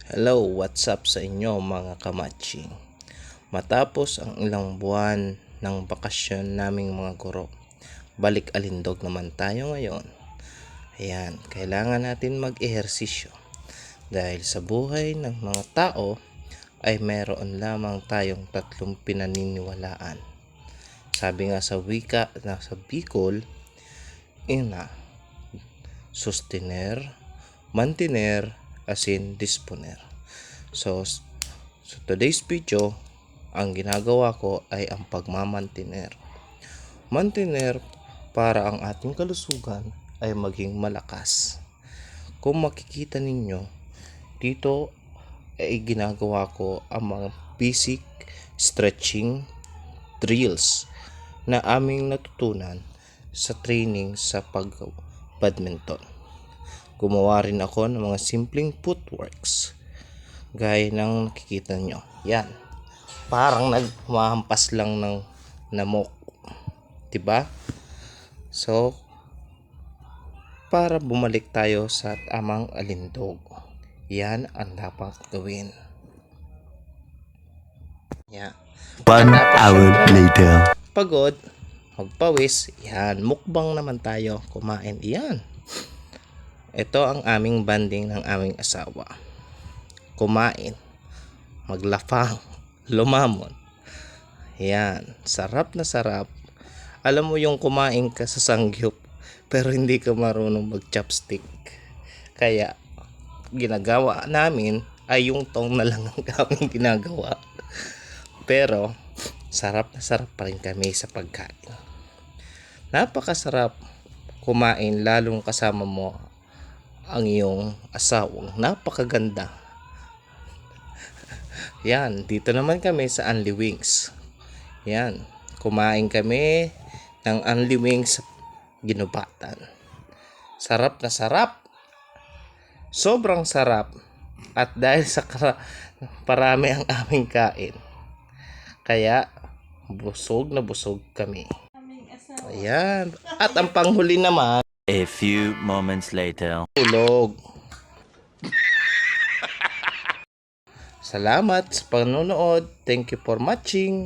Hello, what's up sa inyo mga kamatching? Matapos ang ilang buwan ng bakasyon naming mga guro, balik alindog naman tayo ngayon. Ayan, kailangan natin mag-ehersisyo dahil sa buhay ng mga tao ay meron lamang tayong tatlong pinaniniwalaan. Sabi nga sa wika na sa Bicol, ina, sustener, mantener, asin disponer. So today's video, ang ginagawa ko ay ang pagmamantiner. Mantener para ang ating kalusugan ay maging malakas. Kung makikita ninyo, dito ay ginagawa ko ang mga basic stretching drills na aming natutunan sa training sa pag-badminton. Gumawa rin ako ng mga simpleng footworks gaya ng nakikita nyo. Yan, parang nagmahampas lang ng namok, diba? So para bumalik tayo sa tamang alindog, yan ang dapat gawin. Yan. 1 hour later. Pagod, magpawis, yan, mukbang naman tayo, kumain. Yan, ito ang aming banding ng aming asawa. Kumain, maglafang, lumamon. Yan, sarap na sarap. Alam mo yung kumain ka sa sangyup pero hindi ka marunong mag-chopstick. Kaya ginagawa namin ay yung tong na lang ang aming ginagawa. Pero sarap na sarap pa rin kami sa pagkain. Napakasarap kumain lalong kasama mo ang iyong asawang napakaganda. Yan, dito naman kami sa Unli Wings. Yan, kumain kami ng Unli Wings ginubatan. Sarap na sarap. Sobrang sarap. At dahil sa parami ang aming kain, kaya busog na busog kami. Ayan. At ang panghuli naman, A few moments later. tulog. Salamat sa panonood. Thank you for watching.